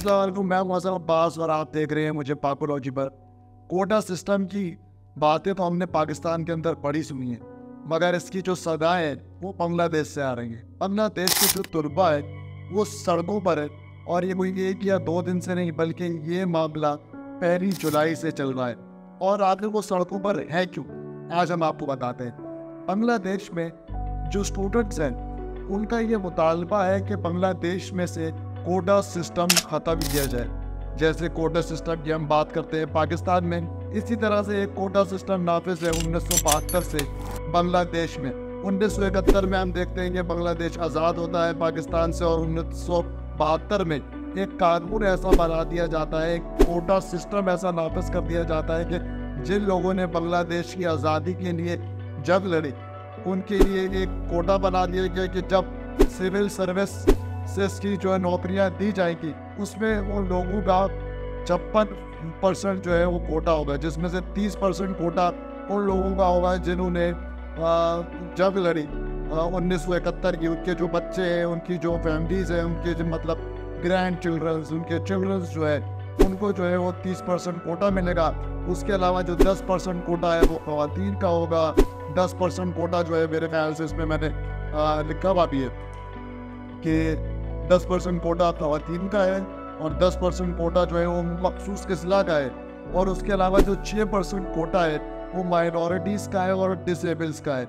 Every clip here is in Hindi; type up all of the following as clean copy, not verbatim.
अस्सलाम वालेकुम, मैं मौसम अब्बास और आप देख रहे हैं मुझे पाकोलॉजी पर। कोटा सिस्टम की बातें तो हमने पाकिस्तान के अंदर बड़ी सुनी है, मगर इसकी जो सदाएं हैं वो बांग्लादेश से आ रही हैं। बांग्लादेश के जो तुलबा है वो सड़कों पर है, और ये कोई 1 या 2 दिन से नहीं बल्कि ये मामला 1 जुलाई से चल रहा है। और आखिर वो सड़कों पर है क्यों, आज हम आपको बताते हैं। बांग्लादेश में जो स्टूडेंट्स हैं उनका ये मुतालबा है कि बांग्लादेश में से कोटा सिस्टम ख़त्म किया जाए। जैसे कोटा सिस्टम की हम बात करते हैं पाकिस्तान में, इसी तरह से एक कोटा सिस्टम नाफिज है 1972 से बांग्लादेश में। 1971 में हम देखते हैं कि बांग्लादेश आज़ाद होता है पाकिस्तान से, और 1972 में एक कानून ऐसा बना दिया जाता है, एक कोटा सिस्टम ऐसा नाफिज कर दिया जाता है कि जिन लोगों ने बांग्लादेश की आज़ादी के लिए जंग लड़ी उनके लिए एक कोटा बना दिया गया कि जब सिविल सर्विस की जो है नौकरियां दी जाएंगी उसमें उन लोगों का 56% जो है वो कोटा होगा, जिसमें से 30% कोटा उन लोगों का होगा जिन्होंने जंग लड़ी 1971 की। उनके जो बच्चे हैं, उनकी जो फैमिलीज़ हैं, उनके जो मतलब ग्रैंड चिल्ड्रंस, उनके चिल्ड्रंस जो है उनको जो है वो 30% कोटा मिलेगा। उसके अलावा जो 10% कोटा है वो ख़वातीन का होगा। 10% कोटा जो है मेरे ख्याल से इसमें मैंने लिखा हुआ भी है कि 10% कोटा ख़वातीन का है और 10% कोटा जो है वो मखसूस किस्ला का है। और उसके अलावा जो 6% कोटा है वो माइनॉरिटीज़ का है और डिसेबल्स का है।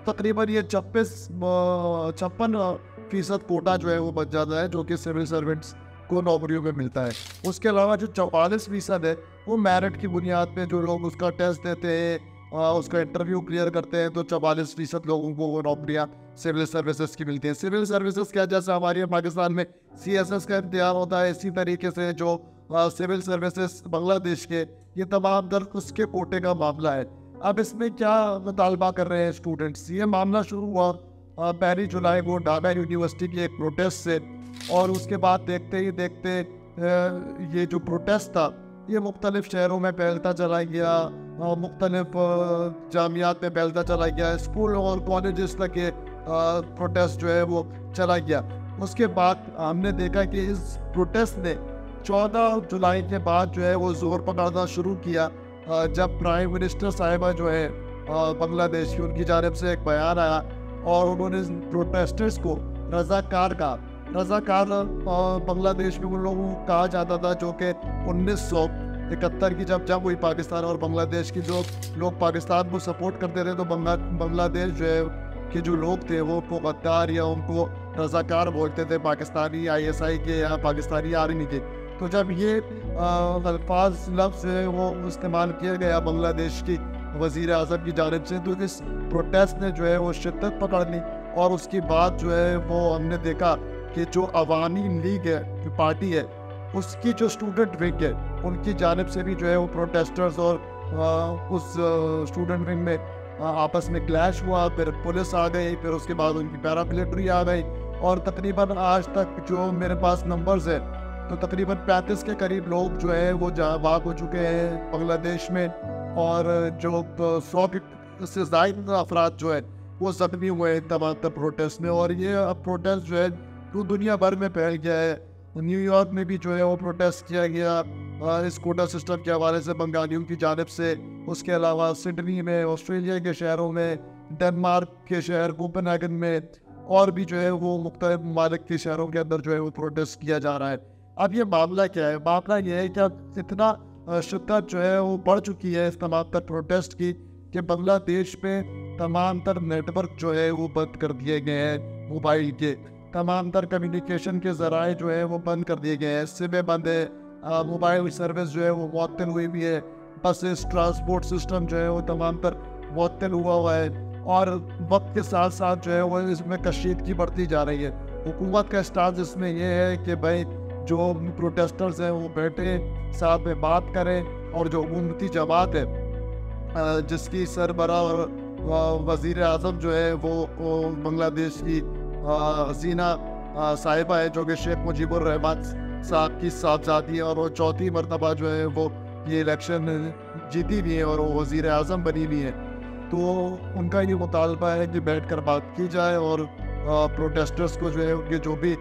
तकरीबन ये 56% कोटा जो है वो बच जाता है, जो कि सिविल सर्वेंट्स को नौकरियों में मिलता है। उसके अलावा जो 44% है वो मेरिट की बुनियाद पे जो लोग उसका टेस्ट देते हैं, उसका इंटरव्यू क्लियर करते हैं, तो 44% लोगों को वो नौकरियाँ सिविल सर्विसेज की मिलती हैं। सिविल सर्विसेज क्या, जैसे हमारे पाकिस्तान में CSS का इम्तिहान होता है, इसी तरीके से जो सिविल सर्विसेज बांग्लादेश के, ये तमाम दर उसके कोटे का मामला है। अब इसमें क्या मुतालबा कर रहे हैं स्टूडेंट्स, ये मामला शुरू हुआ 1 जुलाई को ढाका यूनिवर्सिटी की एक प्रोटेस्ट से, और उसके बाद देखते ही देखते ये जो प्रोटेस्ट था ये मुख्तलिफ शहरों में फैलता चला गया, मुख्तलिफ जामियात में फैलता चला गया, स्कूल और कॉलेजेस तक ये प्रोटेस्ट जो है वो चला गया। उसके बाद हमने देखा कि इस प्रोटेस्ट ने 14 जुलाई के बाद जो है वो जोर पकड़ना शुरू किया, जब प्राइम मिनिस्टर साहिबा जो है बांग्लादेश की, उनकी जानिब से एक बयान आया और उन्होंने प्रोटेस्टर्स को रज़ाकार कहा। रज़ाकार बांग्लादेश में उन लोगों को कहा जाता था जो कि 1971 की जब हुई पाकिस्तान और बांग्लादेश की, जो लोग पाकिस्तान को सपोर्ट करते थे तो बांग्लादेश जो है के जो लोग थे वो उनको गद्दार या उनको रज़ाकार बोलते थे, पाकिस्तानी ISI के या पाकिस्तानी आर्मी के। तो जब ये अल्फाज लफ्ज़ है वो इस्तेमाल किया गया बांग्लादेश की वज़ीर आज़म की जानिब से, तो इस प्रोटेस्ट ने जो है वो शिद्दत पकड़ ली। और उसके बाद जो है वो हमने देखा कि जो अवामी लीग है, जो पार्टी है, उसकी जो स्टूडेंट विंग है उनकी जानिब से भी जो है वो प्रोटेस्टर्स और उस स्टूडेंट विंग में आपस में क्लैश हुआ, फिर पुलिस आ गई, फिर उसके बाद उनकी पैरामिलिट्री आ गई, और तकरीबन आज तक जो मेरे पास नंबर्स है तो तकरीबन 35 के करीब लोग जो है वो भाग हो चुके हैं बांग्लादेश में, और जो 100 से ज़ायद अफराद जो है वो ज़ख्मी हुए हैं तमाम प्रोटेस्ट में। और ये अब प्रोटेस्ट जो है तो दुनिया भर में फैल गया है। न्यूयॉर्क में भी जो है वो प्रोटेस्ट किया गया इस कोटा सिस्टम के हवाले से बंगालियों की जानिब से। उसके अलावा सिडनी में, ऑस्ट्रेलिया के शहरों में, डेनमार्क के शहर कोपेनहेगन में, और भी जो है वो मुख्तलिफ ममालिक के शहरों के अंदर जो है वो प्रोटेस्ट किया जा रहा है। अब ये मामला क्या है, मामला ये है कि अब इतना शिद्दत जो है वो बढ़ चुकी है इस तमाम तर प्रोटेस्ट की कि बांग्लादेश में तमाम तर नेटवर्क जो है वो बंद कर दिए गए हैं, मोबाइल के तमाम तर कम्युनिकेशन के ज़राए जो है वो बंद कर दिए गए हैं, सिमें बंद है, मोबाइल सर्विस जो है वो मुअत्तल हुई भी है, बसेस ट्रांसपोर्ट सिस्टम जो है वो तमाम तर मुअत्तल हुआ है। और वक्त के साथ साथ जो है वो इसमें कशीदगी बढ़ती जा रही है। हुकूमत का स्टांस इसमें यह है कि भाई जो प्रोटेस्टर्स हैं वो बैठे साथ में बात करें, और जो हुकूमती जमात है जिसकी सरबराह और वज़ीर आज़म जो है वो बांग्लादेश की हसीना साहिबा है, जो कि शेख मुजीबुर रहमान साहब की साहबजादी है, और वो 4थी मरतबा जो है वो ये इलेक्शन जीती भी है और वो वज़ीर आज़म बनी भी है। तो उनका ये मुतालबा है कि बैठ कर बात की जाए और प्रोटेस्टर्स को जो है उनके जो भी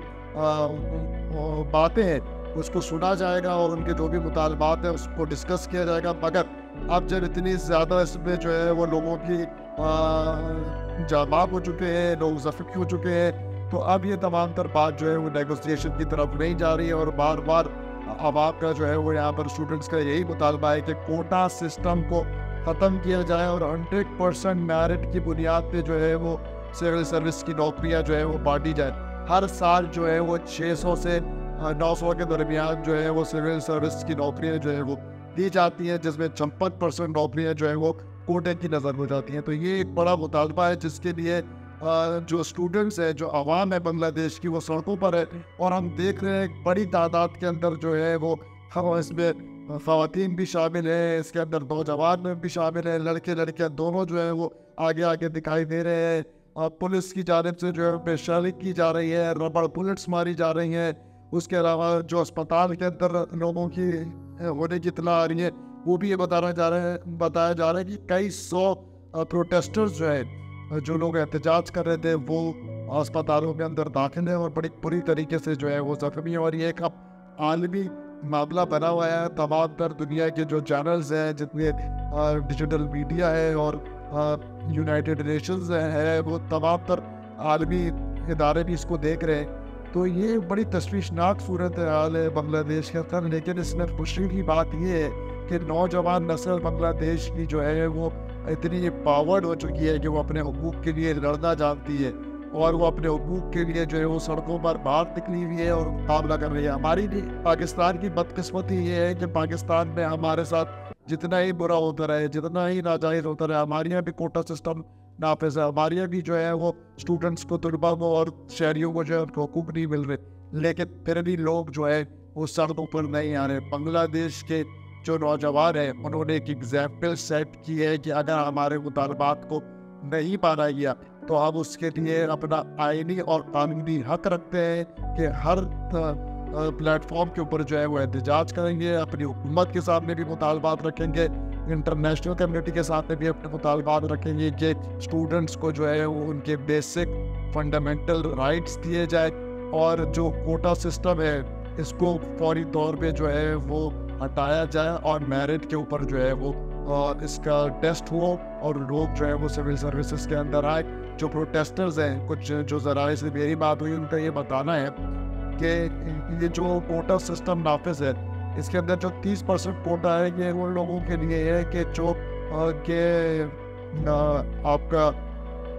बातें हैं उसको सुना जाएगा और उनके जो भी मुतालबात हैं उसको डिस्कस किया जाएगा। मगर अब जब इतनी ज़्यादा इसमें जो है वो लोगों की जाबाब हो चुके हैं, लोग ज़ख्मी हो चुके हैं, तो अब ये तमाम तर बात जो है वो नेगोशिएशन की तरफ नहीं जा रही है। और बार बार आवाम का जो है वो यहाँ पर स्टूडेंट्स का यही मुतालबा है कि कोटा सिस्टम को ख़त्म किया जाए और 100% मेरिट की बुनियाद पे जो है वो सिविल सर्विस की नौकरियाँ जो है वो बांटी जाए। हर साल जो है वो 600 से 900 के दरमियान जो है वो सिविल सर्विस की नौकरियाँ जो है वो दी जाती हैं, जिसमें 56% नौकरियाँ जो है वो कोटे की नज़र हो जाती हैं। तो ये एक बड़ा मुतालबा है जिसके लिए जो स्टूडेंट्स हैं, जो आवाम है बांग्लादेश की, वो सड़कों पर है। और हम देख रहे हैं एक बड़ी तादाद के अंदर जो है वो हम इसमें ख़वातीन भी शामिल हैं, इसके अंदर नौजवान भी शामिल हैं, लड़के लड़कियाँ दोनों जो है वो आगे आगे दिखाई दे रहे हैं। पुलिस की जानिब से जो है पेशारी की जा रही है, रबड़ बुलेट्स मारी जा रही हैं। उसके अलावा जो अस्पताल के अंदर लोगों की होने की इत्तला आ रही है, वो भी ये बताया जा रहा है कि कई 100 प्रोटेस्टर्स जो है, जो लोग एहतजाज कर रहे थे, वो अस्पतालों के अंदर दाखिल है और बड़ी बुरी तरीके से जो है वो जख्मी है। और ये एक अब आलमी मामला बना हुआ है। तमाम तर दुनिया के जो चैनल्स हैं, जितने डिजिटल मीडिया है और यूनाइटेड नेशंस है, वो तमाम तर आलमी इदारे भी इसको देख रहे हैं। तो ये बड़ी तशवीशनाक सूरत हाल है बांग्लादेश के अंदर। लेकिन इसमें खुशी की बात ये है कि नौजवान नस्ल बांग्लादेश की जो है वो इतनी पावर्ड हो चुकी है कि वो अपने हुकूक के लिए लड़ना जानती है और वो अपने हुकूक के लिए जो है वो सड़कों पर बाहर निकली हुई है और मुकाबला कर रही है। हमारी भी पाकिस्तान की बदकिस्मती ये है कि पाकिस्तान में हमारे साथ जितना ही बुरा होता रहे, जितना ही नाजायज़ होता रहे, हमारे यहाँ भी कोटा सिस्टम नाफिज है। हमारे यहाँ भी जो है वो स्टूडेंट्स को, तलबा को और शहरियों को जो है उनको हुकूक नहीं मिल रहे, लेकिन फिर भी लोग जो है वो सड़कों पर नहीं आ रहे। बांग्लादेश के जो नौजवान हैं, उन्होंने एक एग्जाम्पल सेट की है कि अगर हमारे मुतालबात को नहीं माना गया तो हम उसके लिए अपना आईनी और कानूनी हक रखते हैं कि हर प्लेटफॉर्म के ऊपर जो है वो एहतजाज करेंगे, अपनी हुकूमत के सामने भी मुतालबात रखेंगे, इंटरनेशनल कम्युनिटी के सामने भी अपने मुतालबात रखेंगे कि स्टूडेंट्स को जो है वो उनके बेसिक फंडामेंटल राइट्स दिए जाए। और जो कोटा सिस्टम है इसको फौरी तौर पे जो है वो हटाया जाए और मेरिट के ऊपर जो है वो इसका टेस्ट हो और लोग जो है वो सिविल सर्विसेज के अंदर आए। जो प्रोटेस्टर्स हैं, कुछ जो ज़राए से मेरी बात हुई, उनका ये बताना है कि ये जो कोटा सिस्टम नाफिज है, इसके अंदर जो 30% कोटा है ये उन लोगों के लिए है कि जो आपका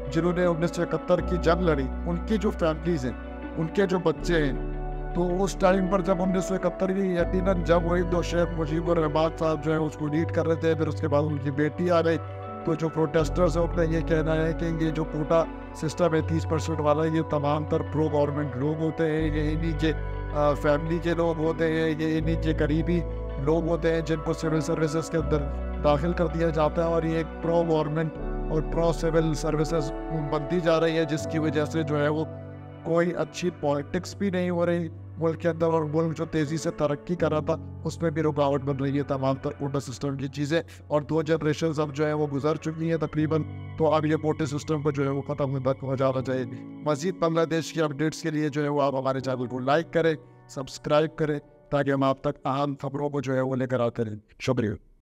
जिन्होंने 1971 की जंग लड़ी, उनकी जो फैमिलीज हैं, उनके जो बच्चे हैं, तो उस टाइम पर जब 1971 की यकीनन जब वही दो शेख मुजीबुर रहमान साहब जो है उसको लीड कर रहे थे, फिर उसके बाद उनकी बेटी आ गई। तो जो प्रोटेस्टर्स हैं उनका ये कहना है कि ये जो कोटा सिस्टम है 30% वाला, ये तमाम तर प्रो गवर्नमेंट लोग होते हैं, ये इन्हीं के फैमिली के लोग होते हैं, ये इन्हीं के करीबी लोग होते हैं जिनको सिविल सर्विसेज के अंदर दाखिल कर दिया जाता है। और ये एक प्रो गवर्नमेंट और प्रो सिविल सर्विसेज बनती जा रही है, जिसकी वजह से जो है वो कोई अच्छी पॉलिटिक्स भी नहीं हो रही मुल्क के अंदर, और मुल्क जो तेज़ी से तरक्की कर रहा था उसमें भी रुकावट बन रही है तमाम तर कोटा सिस्टम की चीज़ें। और 2 जनरेशन अब जो है वो गुजर चुकी हैं तकरीबन, तो अब ये कोटे सिस्टम को जो है वो ख़त्म हो जाना चाहिए। मज़ीद बांग्लादेश की अपडेट्स के लिए जो है वो आप हमारे चैनल को लाइक करें, सब्सक्राइब करें, ताकि हम आप तक अहम खबरों को जो है वो लेकर आते रहें। शुक्रिया।